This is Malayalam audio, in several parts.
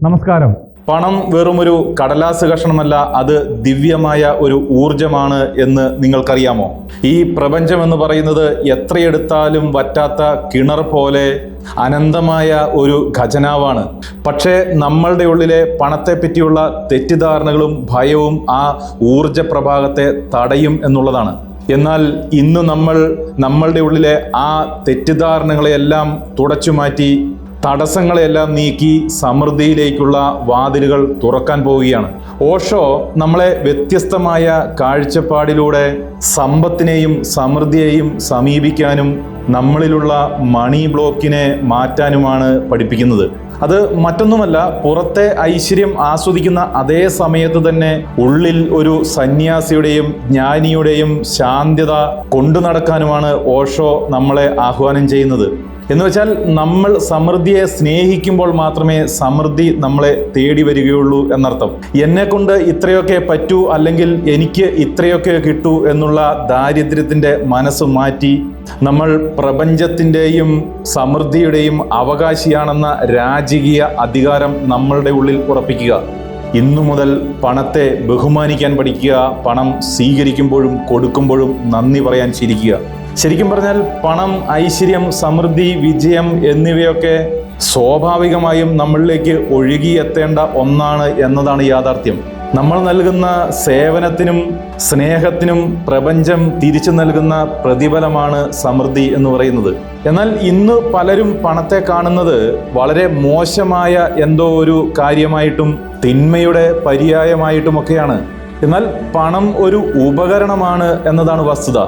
നമസ്കാരം. പണം വെറുമൊരു കടലാസ് കഷണമല്ല, അത് ദിവ്യമായ ഒരു ഊർജമാണ് എന്ന് നിങ്ങൾക്കറിയാമോ? ഈ പ്രപഞ്ചം എന്ന് പറയുന്നത് എത്രയെടുത്താലും വറ്റാത്ത കിണർ പോലെ അനന്തമായ ഒരു ഖജനാവാണ്. പക്ഷേ നമ്മളുടെ ഉള്ളിലെ പണത്തെ പറ്റിയുള്ള തെറ്റിദ്ധാരണകളും ഭയവും ആ ഊർജ പ്രഭാവത്തെ തടയും എന്നുള്ളതാണ്. എന്നാൽ ഇന്ന് നമ്മളുടെ ഉള്ളിലെ ആ തെറ്റിദ്ധാരണകളെയെല്ലാം തുടച്ചു മാറ്റി തടസ്സങ്ങളെല്ലാം നീക്കി സമൃദ്ധിയിലേക്കുള്ള വാതിലുകൾ തുറക്കാൻ പോവുകയാണ്. ഓഷോ നമ്മളെ വ്യത്യസ്തമായ കാഴ്ചപ്പാടിലൂടെ സമ്പത്തിനെയും സമൃദ്ധിയെയും സമീപിക്കാനും നമ്മളിലുള്ള മണി ബ്ലോക്കിനെ മാറ്റാനുമാണ് പഠിപ്പിക്കുന്നത്. അത് മറ്റൊന്നുമല്ല, പുറത്തെ ഐശ്വര്യം ആസ്വദിക്കുന്ന അതേ സമയത്ത് തന്നെ ഉള്ളിൽ ഒരു സന്യാസിയുടെയും ജ്ഞാനിയുടെയും ശാന്തത കൊണ്ടു നടക്കാനുമാണ് ഓഷോ നമ്മളെ ആഹ്വാനം ചെയ്യുന്നത്. എന്ന് വെച്ചാൽ നമ്മൾ സമൃദ്ധിയെ സ്നേഹിക്കുമ്പോൾ മാത്രമേ സമൃദ്ധി നമ്മളെ തേടി വരികയുള്ളൂ എന്നർത്ഥം. എന്നെ കൊണ്ട് ഇത്രയൊക്കെ പറ്റൂ, അല്ലെങ്കിൽ എനിക്ക് ഇത്രയൊക്കെ കിട്ടൂ എന്നുള്ള ദാരിദ്ര്യത്തിൻ്റെ മനസ്സ് മാറ്റി നമ്മൾ പ്രപഞ്ചത്തിൻ്റെയും സമൃദ്ധിയുടെയും അവകാശിയാണെന്ന രാജകീയ അധികാരം നമ്മളുടെ ഉള്ളിൽ ഉറപ്പിക്കുക. ഇന്നു മുതൽ പണത്തെ ബഹുമാനിക്കാൻ പഠിക്കുക. പണം സ്വീകരിക്കുമ്പോഴും കൊടുക്കുമ്പോഴും നന്ദി പറയാൻ ശീലിക്കുക. ശരിക്കും പറഞ്ഞാൽ പണം, ഐശ്വര്യം, സമൃദ്ധി, വിജയം എന്നിവയൊക്കെ സ്വാഭാവികമായും നമ്മളിലേക്ക് ഒഴുകിയെത്തേണ്ട ഒന്നാണ് എന്നതാണ് യാഥാർത്ഥ്യം. നമ്മൾ നൽകുന്ന സേവനത്തിനും സ്നേഹത്തിനും പ്രപഞ്ചം തിരിച്ചു നൽകുന്ന പ്രതിഫലമാണ് സമൃദ്ധി എന്ന് പറയുന്നത്. എന്നാൽ ഇന്ന് പലരും പണത്തെ കാണുന്നത് വളരെ മോശമായ എന്തോ ഒരു കാര്യമായിട്ടും തിന്മയുടെ പര്യായമായിട്ടുമൊക്കെയാണ്. എന്നാൽ പണം ഒരു ഉപകരണമാണ് എന്നതാണ് വസ്തുത.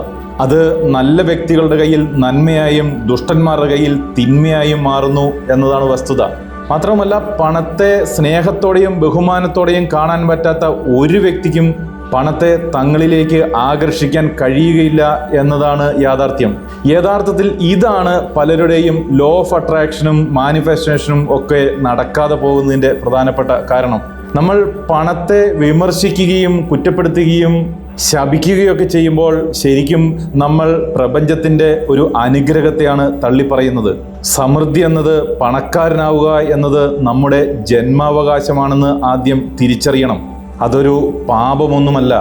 അത് നല്ല വ്യക്തികളുടെ കയ്യിൽ നന്മയായും ദുഷ്ടന്മാരുടെ കയ്യിൽ തിന്മയായും മാറുന്നു എന്നതാണ് വസ്തുത. മാത്രമല്ല, പണത്തെ സ്നേഹത്തോടെയും ബഹുമാനത്തോടെയും കാണാൻ പറ്റാത്ത ഒരു വ്യക്തിക്കും പണത്തെ തങ്ങളിലേക്ക് ആകർഷിക്കാൻ കഴിയുകയില്ല എന്നതാണ് യാഥാർത്ഥ്യം. യഥാർത്ഥത്തിൽ ഇതാണ് പലരുടെയും ലോ ഓഫ് അട്രാക്ഷനും മാനിഫെസ്റ്റേഷനും ഒക്കെ നടക്കാതെ പോകുന്നതിൻ്റെ പ്രധാനപ്പെട്ട കാരണം. നമ്മൾ പണത്തെ വിമർശിക്കുകയും കുറ്റപ്പെടുത്തുകയും ശപിക്കുകയൊക്കെ ചെയ്യുമ്പോൾ ശരിക്കും നമ്മൾ പ്രപഞ്ചത്തിൻ്റെ ഒരു അനുഗ്രഹത്തെയാണ് തള്ളിപ്പറയുന്നത്. സമൃദ്ധി എന്നത്, പണക്കാരനാവുക എന്നത് നമ്മുടെ ജന്മാവകാശമാണെന്ന് ആദ്യം തിരിച്ചറിയണം. അതൊരു പാപമൊന്നുമല്ല.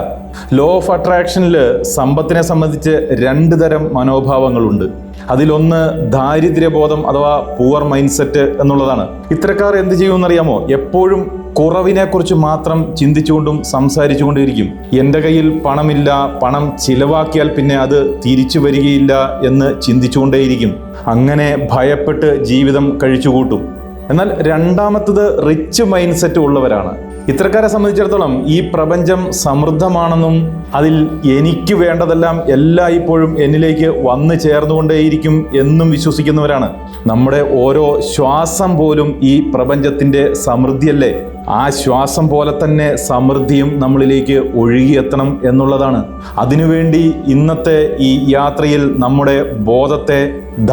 ലോ ഓഫ് അട്രാക്ഷനിൽ സമ്പത്തിനെ സംബന്ധിച്ച് 2 തരം മനോഭാവങ്ങളുണ്ട്. അതിലൊന്ന് ദാരിദ്ര്യബോധം അഥവാ പുവർ മൈൻഡ് സെറ്റ് എന്നുള്ളതാണ്. ഇത്തരക്കാർ എന്ത് ചെയ്യുമെന്നറിയാമോ? എപ്പോഴും കുറവിനെക്കുറിച്ച് മാത്രം ചിന്തിച്ചുകൊണ്ടും സംസാരിച്ചുകൊണ്ടിരിക്കും. എൻ്റെ കയ്യിൽ പണമില്ല, പണം ചിലവാക്കിയാൽ പിന്നെ അത് തിരിച്ചു വരികയില്ല എന്ന് ചിന്തിച്ചുകൊണ്ടേയിരിക്കും. അങ്ങനെ ഭയപ്പെട്ട് ജീവിതം കഴിച്ചുകൂട്ടും. എന്നാൽ രണ്ടാമത്തത് റിച്ച് മൈൻഡ് സെറ്റ് ഉള്ളവരാണ്. ഇത്തരക്കാരെ സംബന്ധിച്ചിടത്തോളം ഈ പ്രപഞ്ചം സമൃദ്ധമാണെന്നും അതിൽ എനിക്ക് വേണ്ടതെല്ലാം എല്ലായ്പ്പോഴും എന്നിലേക്ക് വന്നു ചേർന്നുകൊണ്ടേയിരിക്കും എന്നും വിശ്വസിക്കുന്നവരാണ്. നമ്മുടെ ഓരോ ശ്വാസം പോലും ഈ പ്രപഞ്ചത്തിൻ്റെ സമൃദ്ധിയല്ലേ? ആ ശ്വാസം പോലെ തന്നെ സമൃദ്ധിയും നമ്മളിലേക്ക് ഒഴുകിയെത്തണം എന്നുള്ളതാണ്. അതിനുവേണ്ടി ഇന്നത്തെ ഈ യാത്രയിൽ നമ്മുടെ ബോധത്തെ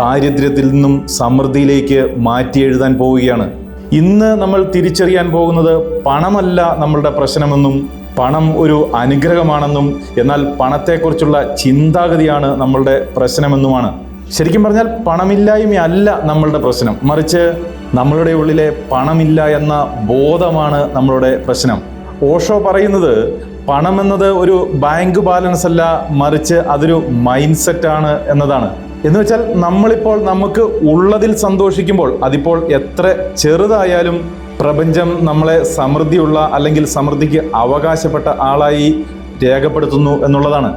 ദാരിദ്ര്യത്തിൽ നിന്നും സമൃദ്ധിയിലേക്ക് മാറ്റി എഴുതാൻ പോവുകയാണ്. ഇന്ന് നമ്മൾ തിരിച്ചറിയാൻ പോകുന്നത് പണമല്ല നമ്മളുടെ പ്രശ്നമെന്നും പണം ഒരു അനുഗ്രഹമാണെന്നും എന്നാൽ പണത്തെക്കുറിച്ചുള്ള ചിന്താഗതിയാണ് നമ്മളുടെ പ്രശ്നമെന്നുമാണ്. ശരിക്കും പറഞ്ഞാൽ പണമില്ലായ്മയല്ല നമ്മളുടെ പ്രശ്നം, മറിച്ച് നമ്മളുടെ ഉള്ളിലെ പണമില്ല എന്ന ബോധമാണ് നമ്മളുടെ പ്രശ്നം. ഓഷോ പറയുന്നത് പണമെന്നത് ഒരു ബാങ്ക് ബാലൻസ് അല്ല, മറിച്ച് അതൊരു മൈൻഡ് സെറ്റാണ് എന്നതാണ്. എന്ന് വെച്ചാൽ നമ്മളിപ്പോൾ നമുക്ക് ഉള്ളതിൽ സന്തോഷിക്കുമ്പോൾ അതിപ്പോൾ എത്ര ചെറുതായാലും പ്രപഞ്ചം നമ്മളെ സമൃദ്ധിയുള്ള അല്ലെങ്കിൽ സമൃദ്ധിക്ക് അവകാശപ്പെട്ട ആളായി രേഖപ്പെടുത്തുന്നു എന്നുള്ളതാണ്.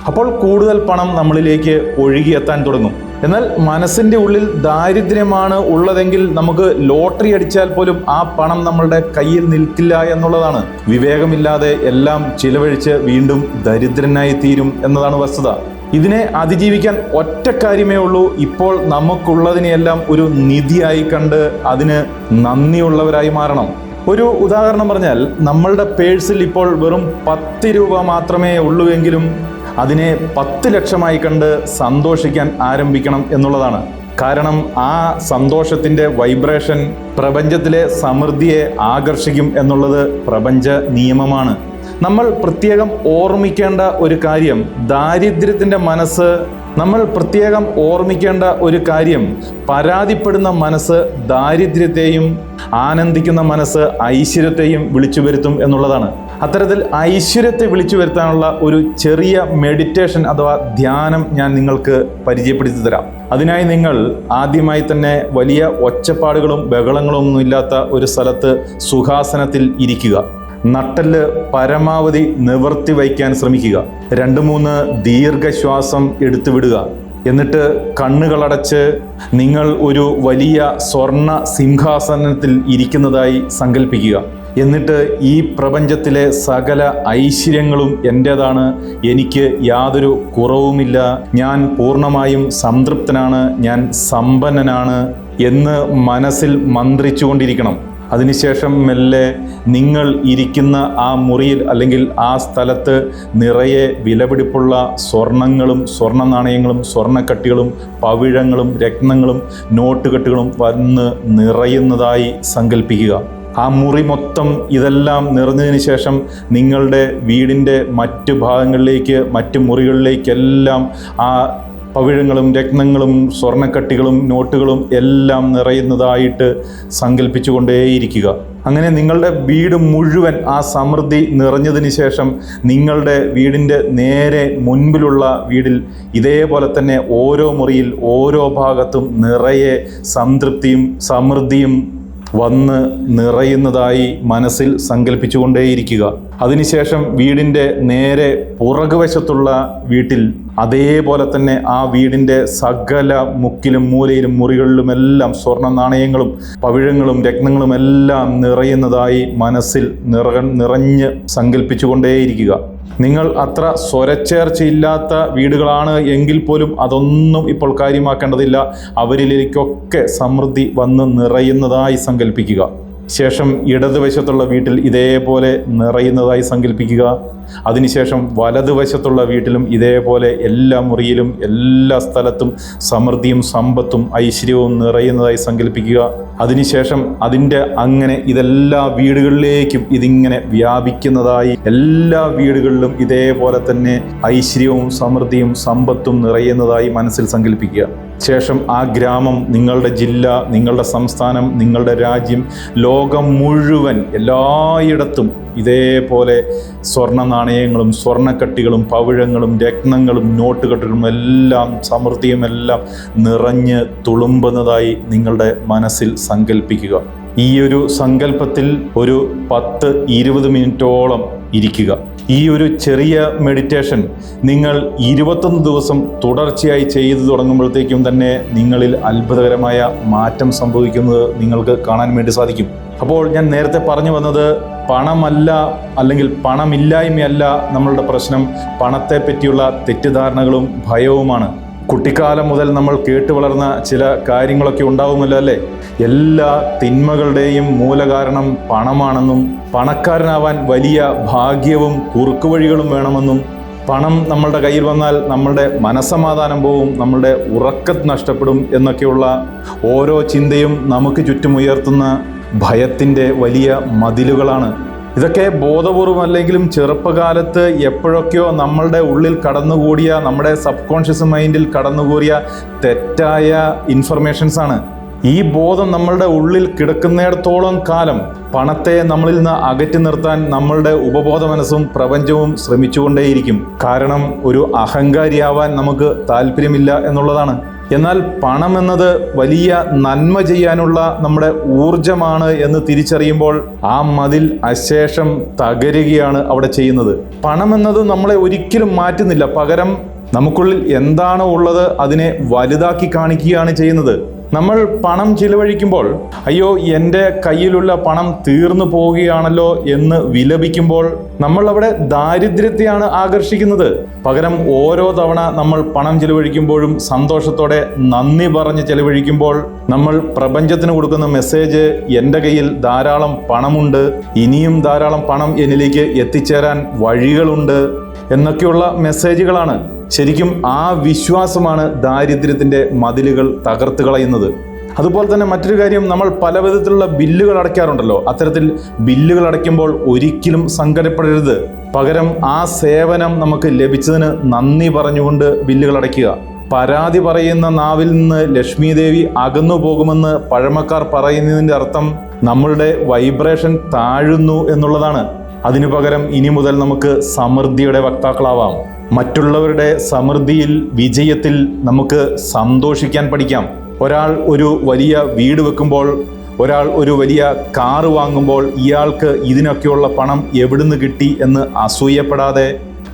അപ്പോൾ കൂടുതൽ പണം നമ്മളിലേക്ക് ഒഴുകിയെത്താൻ തുടങ്ങും. എന്നാൽ മനസ്സിൻ്റെ ഉള്ളിൽ ദാരിദ്ര്യമാണ് ഉള്ളതെങ്കിൽ നമുക്ക് ലോട്ടറി അടിച്ചാൽ പോലും ആ പണം നമ്മളുടെ കയ്യിൽ നിൽക്കില്ല എന്നുള്ളതാണ്. വിവേകമില്ലാതെ എല്ലാം ചിലവഴിച്ച് വീണ്ടും ദരിദ്രനായി തീരും എന്നതാണ് വസ്തുത. ഇതിനെ അതിജീവിക്കാൻ ഒറ്റ കാര്യമേ ഉള്ളൂ. ഇപ്പോൾ നമുക്കുള്ളതിനെയെല്ലാം ഒരു നിധിയായി കണ്ട് അതിന് നന്ദിയുള്ളവരായി മാറണം. ഒരു ഉദാഹരണം പറഞ്ഞാൽ, നമ്മളുടെ പേഴ്സിൽ ഇപ്പോൾ വെറും 10 രൂപ മാത്രമേ ഉള്ളൂവെങ്കിലും അതിനെ 10 ലക്ഷമായി കണ്ട് സന്തോഷിക്കാൻ ആരംഭിക്കണം എന്നുള്ളതാണ്. കാരണം ആ സന്തോഷത്തിൻ്റെ വൈബ്രേഷൻ പ്രപഞ്ചത്തിലെ സമൃദ്ധിയെ ആകർഷിക്കും എന്നുള്ളത് പ്രപഞ്ച നിയമമാണ്. നമ്മൾ പ്രത്യേകം ഓർമ്മിക്കേണ്ട ഒരു കാര്യം, ദാരിദ്ര്യത്തിൻ്റെ മനസ്സ് നമ്മൾ പ്രത്യേകം ഓർമ്മിക്കേണ്ട ഒരു കാര്യം, പരാതിപ്പെടുന്ന മനസ്സ് ദാരിദ്ര്യത്തെയും ആനന്ദിക്കുന്ന മനസ്സ് ഐശ്വര്യത്തെയും വിളിച്ചു വരുത്തും എന്നുള്ളതാണ്. അത്തരത്തിൽ ഐശ്വര്യത്തെ വിളിച്ചു വരുത്താനുള്ള ഒരു ചെറിയ മെഡിറ്റേഷൻ അഥവാ ധ്യാനം ഞാൻ നിങ്ങൾക്ക് പരിചയപ്പെടുത്തി തരാം. അതിനായി നിങ്ങൾ ആദ്യമായി തന്നെ വലിയ ഒച്ചപ്പാടുകളും ബഹളങ്ങളും ഒന്നും ഇല്ലാത്ത ഒരു സ്ഥലത്ത് സുഖാസനത്തിൽ ഇരിക്കുക. നട്ടെല്ല് പരമാവധി നിവർത്തി വയ്ക്കാൻ ശ്രമിക്കുക. 2-3 ദീർഘശ്വാസം എടുത്തു വിടുക. എന്നിട്ട് കണ്ണുകളടച്ച് നിങ്ങൾ ഒരു വലിയ സ്വർണ്ണ സിംഹാസനത്തിൽ ഇരിക്കുന്നതായി സങ്കല്പിക്കുക. എന്നിട്ട് ഈ പ്രപഞ്ചത്തിലെ സകല ഐശ്വര്യങ്ങളും എൻ്റേതാണ്, എനിക്ക് യാതൊരു കുറവുമില്ല, ഞാൻ പൂർണ്ണമായും സംതൃപ്തനാണ്, ഞാൻ സമ്പന്നനാണ് എന്ന് മനസ്സിൽ മന്ത്രിച്ചുകൊണ്ടിരിക്കണം. അതിനുശേഷം മെല്ലെ നിങ്ങൾ ഇരിക്കുന്ന ആ മുറിയിൽ അല്ലെങ്കിൽ ആ സ്ഥലത്ത് നിറയെ വിലപിടിപ്പുള്ള സ്വർണങ്ങളും സ്വർണ്ണ നാണയങ്ങളും സ്വർണ്ണക്കട്ടികളും പവിഴങ്ങളും രത്നങ്ങളും നോട്ടുകെട്ടുകളും വന്ന് നിറയുന്നതായി സങ്കല്പിക്കുക. ആ മുറി മൊത്തം ഇതെല്ലാം നിറഞ്ഞതിന് ശേഷം നിങ്ങളുടെ വീടിൻ്റെ മറ്റു ഭാഗങ്ങളിലേക്ക് മറ്റു മുറികളിലേക്കെല്ലാം ആ പവിഴങ്ങളും രത്നങ്ങളും സ്വർണ്ണക്കട്ടികളും നോട്ടുകളും എല്ലാം നിറയുന്നതായിട്ട് സങ്കല്പിച്ചുകൊണ്ടേയിരിക്കുക. അങ്ങനെ നിങ്ങളുടെ വീട് മുഴുവൻ ആ സമൃദ്ധി നിറഞ്ഞതിന് ശേഷം നിങ്ങളുടെ വീടിൻ്റെ നേരെ മുൻപിലുള്ള വീടിൽ ഇതേപോലെ തന്നെ ഓരോ മുറിയിൽ ഓരോ ഭാഗത്തും നിറയെ സംതൃപ്തിയും സമൃദ്ധിയും വന്ന് നിറയുന്നതായി മനസ്സിൽ സങ്കല്പിച്ചുകൊണ്ടേയിരിക്കുക. അതിനുശേഷം വീടിൻ്റെ നേരെ പുറകുവശത്തുള്ള വീട്ടിൽ അതേപോലെ തന്നെ ആ വീടിൻ്റെ സകല മുക്കിലും മൂലയിലും മുറികളിലുമെല്ലാം സ്വർണ്ണ നാണയങ്ങളും പവിഴങ്ങളും രത്നങ്ങളും എല്ലാം നിറയുന്നതായി മനസ്സിൽ നിറഞ്ഞ് സങ്കല്പിച്ചുകൊണ്ടേയിരിക്കുക. നിങ്ങൾ അത്ര സ്വരച്ചേർച്ചയില്ലാത്ത വീടുകളാണ് എങ്കിൽ പോലും അതൊന്നും ഇപ്പോൾ കാര്യമാക്കേണ്ടതില്ല. അവരിലേക്കൊക്കെ സമൃദ്ധി വന്ന് നിറയുന്നതായി സങ്കല്പിക്കുക. ശേഷം ഇടതുവശത്തുള്ള വീട്ടിൽ ഇതേപോലെ നിറയുന്നതായി സങ്കല്പിക്കുക. അതിനുശേഷം വലതുവശത്തുള്ള വീട്ടിലും ഇതേപോലെ എല്ലാ മുറിയിലും എല്ലാ സ്ഥലത്തും സമൃദ്ധിയും സമ്പത്തും ഐശ്വര്യവും നിറയുന്നതായി സങ്കല്പിക്കുക. അതിനുശേഷം അതിൻ്റെ അങ്ങനെ ഇതെല്ലാ വീടുകളിലേക്കും ഇതിങ്ങനെ വ്യാപിക്കുന്നതായി എല്ലാ വീടുകളിലും ഇതേപോലെ തന്നെ ഐശ്വര്യവും സമൃദ്ധിയും സമ്പത്തും നിറയുന്നതായി മനസ്സിൽ സങ്കല്പിക്കുക. ശേഷം ആ ഗ്രാമം, നിങ്ങളുടെ ജില്ല, നിങ്ങളുടെ സംസ്ഥാനം, നിങ്ങളുടെ രാജ്യം, ലോകം മുഴുവൻ എല്ലായിടത്തും ഇതേപോലെ സ്വർണ്ണ നാണയങ്ങളും സ്വർണ്ണക്കട്ടികളും പവിഴങ്ങളും രത്നങ്ങളും നോട്ടുകെട്ടുകളും എല്ലാം സമൃദ്ധിയും എല്ലാം നിറഞ്ഞ് തുളുമ്പുന്നതായി നിങ്ങളുടെ മനസ്സിൽ സങ്കല്പിക്കുക. ഈ ഒരു സങ്കല്പത്തിൽ ഒരു 10-20 മിനിറ്റോളം ഇരിക്കുക. ഈ ഒരു ചെറിയ മെഡിറ്റേഷൻ നിങ്ങൾ 21 ദിവസം തുടർച്ചയായി ചെയ്തു തുടങ്ങുമ്പോഴത്തേക്കും തന്നെ നിങ്ങളിൽ അത്ഭുതകരമായ മാറ്റം സംഭവിക്കുന്നത് നിങ്ങൾക്ക് കാണാൻ വേണ്ടി സാധിക്കും. അപ്പോൾ ഞാൻ നേരത്തെ പറഞ്ഞു വന്നത്, പണമല്ല അല്ലെങ്കിൽ പണമില്ലായ്മയല്ല നമ്മളുടെ പ്രശ്നം, പണത്തെ പറ്റിയുള്ള തെറ്റിദ്ധാരണകളും ഭയവുമാണ്. കുട്ടിക്കാലം മുതൽ നമ്മൾ കേട്ടു വളർന്ന ചില കാര്യങ്ങളൊക്കെ ഉണ്ടാവുമല്ലോ അല്ലേ? എല്ലാ തിന്മകളുടെയും മൂലകാരണം പണമാണെന്നും പണക്കാരനാവാൻ വലിയ ഭാഗ്യവും കുറുക്കുവഴികളും വേണമെന്നും പണം നമ്മളുടെ കയ്യിൽ വന്നാൽ നമ്മളുടെ മനസ്സമാധാനം പോവും, നമ്മളുടെ ഉറക്കം നഷ്ടപ്പെടും എന്നൊക്കെയുള്ള ഓരോ ചിന്തയും നമുക്ക് ചുറ്റും ഉയർത്തുന്ന ഭയത്തിൻ്റെ വലിയ മതിലുകളാണ്. ഇതൊക്കെ ബോധപൂർവമല്ലെങ്കിലും ചെറുപ്പകാലത്ത് എപ്പോഴൊക്കെയോ നമ്മളുടെ ഉള്ളിൽ കടന്നുകൂടിയ, നമ്മുടെ സബ് കോൺഷ്യസ് മൈൻഡിൽ കടന്നുകൂടിയ തെറ്റായ ഇൻഫർമേഷൻസ് ആണ്. ഈ ബോധം നമ്മളുടെ ഉള്ളിൽ കിടക്കുന്നിടത്തോളം കാലം പണത്തെ നമ്മളിൽ നിന്ന് അകറ്റി നിർത്താൻ നമ്മളുടെ ഉപബോധ മനസ്സും പ്രപഞ്ചവും ശ്രമിച്ചുകൊണ്ടേയിരിക്കും. കാരണം ഒരു അഹങ്കാരിയാവാൻ നമുക്ക് താല്പര്യമില്ല എന്നുള്ളതാണ്. എന്നാൽ പണം എന്നത് വലിയ നന്മ ചെയ്യാനുള്ള നമ്മുടെ ഊർജമാണ് എന്ന് തിരിച്ചറിയുമ്പോൾ ആ മതിൽ അശേഷം തകരുകയാണ് അവിടെ ചെയ്യുന്നത്. പണം എന്നത് നമ്മളെ ഒരിക്കലും മാറ്റുന്നില്ല, പകരം നമുക്കുള്ളിൽ എന്താണോ ഉള്ളത് അതിനെ വലുതാക്കി കാണിക്കുകയാണ് ചെയ്യുന്നത്. നമ്മൾ പണം ചിലവഴിക്കുമ്പോൾ അയ്യോ എൻ്റെ കയ്യിലുള്ള പണം തീർന്നു പോവുകയാണല്ലോ എന്ന് വിലപിക്കുമ്പോൾ നമ്മൾ അവിടെ ദാരിദ്ര്യത്തെയാണ് ആകർഷിക്കുന്നത്. പകരം ഓരോ തവണ നമ്മൾ പണം ചിലവഴിക്കുമ്പോഴും സന്തോഷത്തോടെ നന്ദി പറഞ്ഞ് ചിലവഴിക്കുമ്പോൾ നമ്മൾ പ്രപഞ്ചത്തിന് കൊടുക്കുന്ന മെസ്സേജ്, എൻ്റെ കയ്യിൽ ധാരാളം പണമുണ്ട്, ഇനിയും ധാരാളം പണം എന്നിലേക്ക് എത്തിച്ചേരാൻ വഴികളുണ്ട് എന്നൊക്കെയുള്ള മെസ്സേജുകളാണ്. ശരിക്കും ആ വിശ്വാസമാണ് ദാരിദ്ര്യത്തിൻ്റെ മതിലുകൾ തകർത്ത് കളയുന്നത്. അതുപോലെ തന്നെ മറ്റൊരു കാര്യം, നമ്മൾ പല വിധത്തിലുള്ള ബില്ലുകൾ അടയ്ക്കാറുണ്ടല്ലോ. അത്തരത്തിൽ ബില്ലുകൾ അടയ്ക്കുമ്പോൾ ഒരിക്കലും സങ്കടപ്പെടരുത്. പകരം ആ സേവനം നമുക്ക് ലഭിച്ചതിന് നന്ദി പറഞ്ഞുകൊണ്ട് ബില്ലുകൾ അടയ്ക്കുക. പരാതി പറയുന്ന നാവിൽ നിന്ന് ലക്ഷ്മി ദേവി അകന്നു പോകുമെന്ന് പഴമക്കാർ പറയുന്നതിൻ്റെ അർത്ഥം നമ്മളുടെ വൈബ്രേഷൻ താഴുന്നു എന്നുള്ളതാണ്. അതിനു പകരം ഇനി മുതൽ നമുക്ക് സമൃദ്ധിയുടെ വക്താക്കളാവാം. മറ്റുള്ളവരുടെ സമൃദ്ധിയിൽ, വിജയത്തിൽ നമുക്ക് സന്തോഷിക്കാൻ പഠിക്കാം. ഒരാൾ ഒരു വലിയ വീട് വെക്കുമ്പോൾ, ഒരാൾ ഒരു വലിയ കാറ് വാങ്ങുമ്പോൾ ഇയാൾക്ക് ഇതിനൊക്കെയുള്ള പണം എവിടുന്ന് കിട്ടി എന്ന് അസൂയപ്പെടാതെ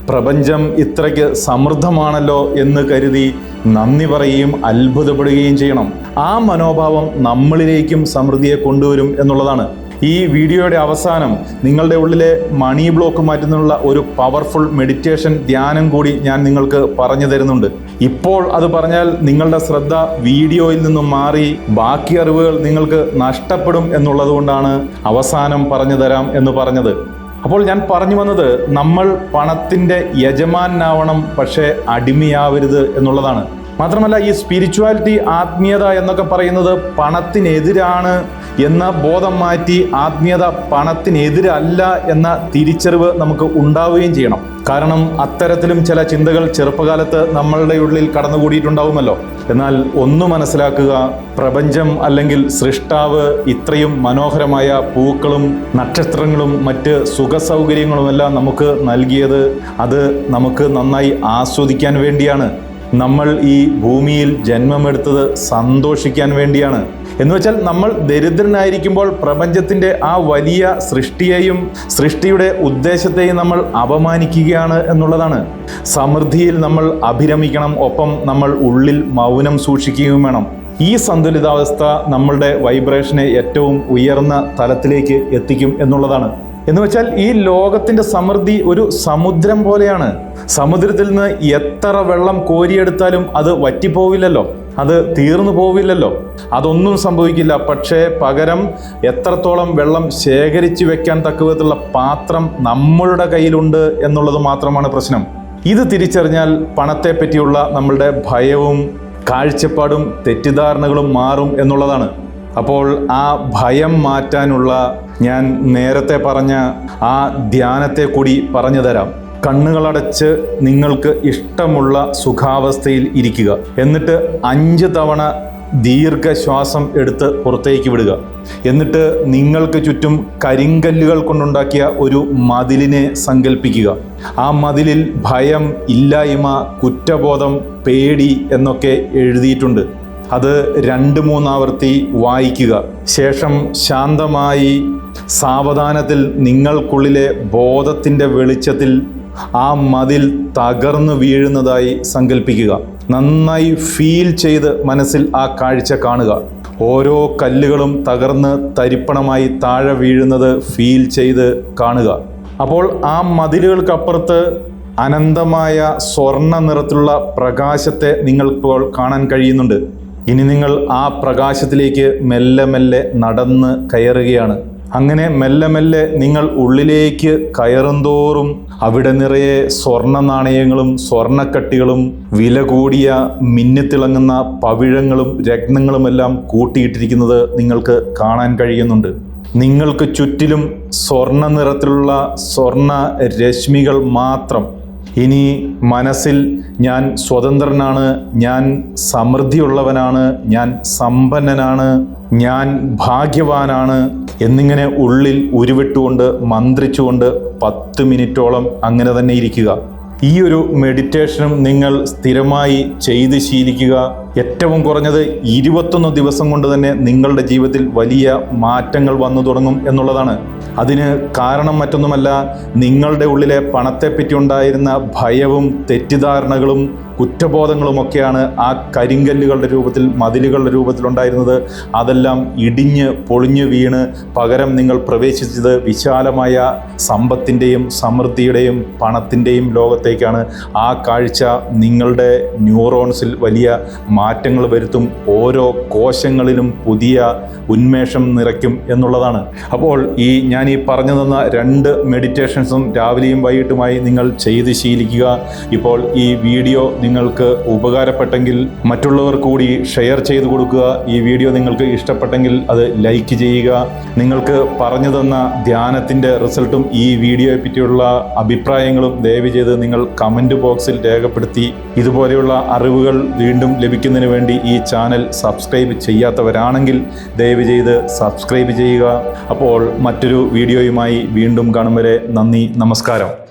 പ്രപഞ്ചം ഇത്രയ്ക്ക് സമൃദ്ധമാണല്ലോ എന്ന് കരുതി നന്ദി പറയുകയും അത്ഭുതപ്പെടുകയും ചെയ്യണം. ആ മനോഭാവം നമ്മളിലേക്കും സമൃദ്ധിയെ കൊണ്ടുവരും എന്നുള്ളതാണ്. ഈ വീഡിയോയുടെ അവസാനം നിങ്ങളുടെ ഉള്ളിലെ മണി ബ്ലോക്ക് മാറ്റുന്നതിനുള്ള ഒരു പവർഫുൾ മെഡിറ്റേഷൻ ധ്യാനം കൂടി ഞാൻ നിങ്ങൾക്ക് പറഞ്ഞു തരുന്നുണ്ട്. ഇപ്പോൾ അത് പറഞ്ഞാൽ നിങ്ങളുടെ ശ്രദ്ധ വീഡിയോയിൽ നിന്നും മാറി ബാക്കി അറിവുകൾ നിങ്ങൾക്ക് നഷ്ടപ്പെടും എന്നുള്ളതുകൊണ്ടാണ് അവസാനം പറഞ്ഞു തരാം എന്ന് പറഞ്ഞത്. അപ്പോൾ ഞാൻ പറഞ്ഞു വന്നത്, നമ്മൾ പണത്തിൻ്റെ യജമാനാവണം, പക്ഷേ അടിമയാവരുത് എന്നുള്ളതാണ്. മാത്രമല്ല, ഈ സ്പിരിച്വാലിറ്റി, ആത്മീയത എന്നൊക്കെ പറയുന്നത് പണത്തിനെതിരാണ് എന്ന ബോധം മാറ്റി ആത്മീയത പണത്തിനെതിരല്ല എന്ന തിരിച്ചറിവ് നമുക്ക് ഉണ്ടാവുകയും ചെയ്യണം. കാരണം അത്തരത്തിലും ചില ചിന്തകൾ ചെറുപ്പകാലത്ത് നമ്മളുടെ ഉള്ളിൽ കടന്നുകൂടിയിട്ടുണ്ടാവുമല്ലോ. എന്നാൽ ഒന്ന് മനസ്സിലാക്കുക, പ്രപഞ്ചം അല്ലെങ്കിൽ സൃഷ്ടാവ് ഇത്രയും മനോഹരമായ പൂക്കളും നക്ഷത്രങ്ങളും മറ്റ് സുഖസൗകര്യങ്ങളുമെല്ലാം നമുക്ക് നൽകിയത് അത് നമുക്ക് നന്നായി ആസ്വദിക്കാൻ വേണ്ടിയാണ്. നമ്മൾ ഈ ഭൂമിയിൽ ജന്മമെടുത്തത് സന്തോഷിക്കാൻ വേണ്ടിയാണ്. എന്നുവെച്ചാൽ നമ്മൾ ദരിദ്രനായിരിക്കുമ്പോൾ പ്രപഞ്ചത്തിൻ്റെ ആ വലിയ സൃഷ്ടിയെയും സൃഷ്ടിയുടെ ഉദ്ദേശത്തെയും നമ്മൾ അപമാനിക്കുകയാണ് എന്നുള്ളതാണ്. സമൃദ്ധിയിൽ നമ്മൾ അഭിരമിക്കണം, ഒപ്പം നമ്മൾ ഉള്ളിൽ മൗനം സൂക്ഷിക്കുകയും വേണം. ഈ സന്തുലിതാവസ്ഥ നമ്മളുടെ വൈബ്രേഷനെ ഏറ്റവും ഉയർന്ന തലത്തിലേക്ക് എത്തിക്കും എന്നുള്ളതാണ്. എന്നുവെച്ചാൽ ഈ ലോകത്തിൻ്റെ സമൃദ്ധി ഒരു സമുദ്രം പോലെയാണ്. സമുദ്രത്തിൽ നിന്ന് എത്ര വെള്ളം കോരിയെടുത്താലും അത് വറ്റിപ്പോവില്ലല്ലോ, അത് തീർന്നു പോവില്ലല്ലോ, അതൊന്നും സംഭവിക്കില്ല. പക്ഷേ പകരം എത്രത്തോളം വെള്ളം ശേഖരിച്ചു വെക്കാൻ തക്കവിധത്തിലുള്ള പാത്രം നമ്മളുടെ കയ്യിലുണ്ട് എന്നുള്ളത് മാത്രമാണ് പ്രശ്നം. ഇത് തിരിച്ചറിഞ്ഞാൽ പണത്തെ പറ്റിയുള്ള നമ്മളുടെ ഭയവും കാഴ്ചപ്പാടും തെറ്റിദ്ധാരണകളും മാറും എന്നുള്ളതാണ്. അപ്പോൾ ആ ഭയം മാറ്റാനുള്ള ഞാൻ നേരത്തെ പറഞ്ഞ ആ ധ്യാനത്തെ കൂടി പറഞ്ഞു തരാം. കണ്ണുകളടച്ച് നിങ്ങൾക്ക് ഇഷ്ടമുള്ള സുഖാവസ്ഥയിൽ ഇരിക്കുക. എന്നിട്ട് 5 തവണ ദീർഘശ്വാസം എടുത്ത് പുറത്തേക്ക് വിടുക. എന്നിട്ട് നിങ്ങൾക്ക് ചുറ്റും കരിങ്കല്ലുകൾ കൊണ്ടുണ്ടാക്കിയ ഒരു മതിലിനെ സങ്കല്പിക്കുക. ആ മതിലിൽ ഭയം, ഇല്ലായ്മ, കുറ്റബോധം, പേടി എന്നൊക്കെ എഴുതിയിട്ടുണ്ട്. അത് 2-3 ആവർത്തി വായിക്കുക. ശേഷം ശാന്തമായി സാവധാനത്തിൽ നിങ്ങൾക്കുള്ളിലെ ബോധത്തിൻ്റെ വെളിച്ചത്തിൽ ആ മതിൽ തകർന്നു വീഴുന്നതായി സങ്കല്പിക്കുക. നന്നായി ഫീൽ ചെയ്ത് മനസ്സിൽ ആ കാഴ്ച കാണുക. ഓരോ കല്ലുകളും തകർന്ന് തരിപ്പണമായി താഴെ വീഴുന്നത് ഫീൽ ചെയ്ത് കാണുക. അപ്പോൾ ആ മതിലുകൾക്കപ്പുറത്ത് അനന്തമായ സ്വർണ്ണ നിറത്തിലുള്ള പ്രകാശത്തെ നിങ്ങൾക്കിപ്പോൾ കാണാൻ കഴിയുന്നുണ്ട്. ഇനി നിങ്ങൾ ആ പ്രകാശത്തിലേക്ക് മെല്ലെ മെല്ലെ നടന്ന് കയറുകയാണ്. അങ്ങനെ മെല്ലെ മെല്ലെ നിങ്ങൾ ഉള്ളിലേക്ക് കയറുന്തോറും അവിടെ നിറയെ സ്വർണ്ണ നാണയങ്ങളും സ്വർണ്ണക്കട്ടികളും വില കൂടിയ മിന്നിത്തിളങ്ങുന്ന പവിഴങ്ങളും രത്നങ്ങളുമെല്ലാം കൂട്ടിയിട്ടിരിക്കുന്നത് നിങ്ങൾക്ക് കാണാൻ കഴിയുന്നുണ്ട്. നിങ്ങൾക്ക് ചുറ്റിലും സ്വർണ്ണ നിറത്തിലുള്ള സ്വർണ്ണ രശ്മികൾ മാത്രം. ഇനി മനസ്സിൽ ഞാൻ സ്വതന്ത്രനാണ്, ഞാൻ സമൃദ്ധിയുള്ളവനാണ്, ഞാൻ സമ്പന്നനാണ്, ഞാൻ ഭാഗ്യവാനാണ് എന്നിങ്ങനെ ഉള്ളിൽ ഉരുവിട്ടുകൊണ്ട് മന്ത്രിച്ചുകൊണ്ട് 10 മിനിറ്റോളം അങ്ങനെ തന്നെ ഇരിക്കുക. ഈ ഒരു മെഡിറ്റേഷനും നിങ്ങൾ സ്ഥിരമായി ചെയ്ത് ശീലിക്കുക. ഏറ്റവും കുറഞ്ഞത് 21 ദിവസം കൊണ്ട് തന്നെ നിങ്ങളുടെ ജീവിതത്തിൽ വലിയ മാറ്റങ്ങൾ വന്നു തുടങ്ങും എന്നുള്ളതാണ്. അതിന് കാരണം മറ്റൊന്നുമല്ല, നിങ്ങളുടെ ഉള്ളിലെ പണത്തെപ്പറ്റി ഉണ്ടായിരുന്ന ഭയവും തെറ്റിദ്ധാരണകളും കുറ്റബോധങ്ങളുമൊക്കെയാണ് ആ കരിങ്കല്ലുകളുടെ രൂപത്തിൽ, മതിലുകളുടെ രൂപത്തിലുണ്ടായിരുന്നത്. അതെല്ലാം ഇടിഞ്ഞ് പൊളിഞ്ഞു വീണ് പകരം നിങ്ങൾ പ്രവേശിച്ചത് വിശാലമായ സമ്പത്തിൻ്റെയും സമൃദ്ധിയുടെയും പണത്തിൻ്റെയും ലോകത്തേക്കാണ്. ആ കാഴ്ച നിങ്ങളുടെ ന്യൂറോൺസിൽ വലിയ മാറ്റങ്ങൾ വരുത്തും, ഓരോ കോശങ്ങളിലും പുതിയ ഉന്മേഷം നിറയ്ക്കും എന്നുള്ളതാണ്. അപ്പോൾ ഞാൻ ഈ പറഞ്ഞു തന്ന 2 മെഡിറ്റേഷൻസും രാവിലെയും വൈകിട്ടുമായി നിങ്ങൾ ചെയ്ത് ശീലിക്കുക. ഇപ്പോൾ ഈ വീഡിയോ നിങ്ങൾക്ക് ഉപകാരപ്പെട്ടെങ്കിൽ മറ്റുള്ളവർ കൂടി ഷെയർ ചെയ്ത് കൊടുക്കുക. ഈ വീഡിയോ നിങ്ങൾക്ക് ഇഷ്ടപ്പെട്ടെങ്കിൽ അത് ലൈക്ക് ചെയ്യുക. നിങ്ങൾക്ക് പറഞ്ഞു തന്ന ധ്യാനത്തിൻ്റെ റിസൾട്ടും ഈ വീഡിയോയെ പറ്റിയുള്ള അഭിപ്രായങ്ങളും ദയവ് ചെയ്ത് നിങ്ങൾ കമൻറ്റ് ബോക്സിൽ രേഖപ്പെടുത്തി ഇതുപോലെയുള്ള അറിവുകൾ വീണ്ടും ലഭിക്കുന്നതിന് വേണ്ടി ഈ ചാനൽ സബ്സ്ക്രൈബ് ചെയ്യാത്തവരാണെങ്കിൽ ദയവ് ചെയ്ത് സബ്സ്ക്രൈബ് ചെയ്യുക. അപ്പോൾ മറ്റൊരു വീഡിയോയുമായി വീണ്ടും കാണും വരെ നന്ദി, നമസ്കാരം.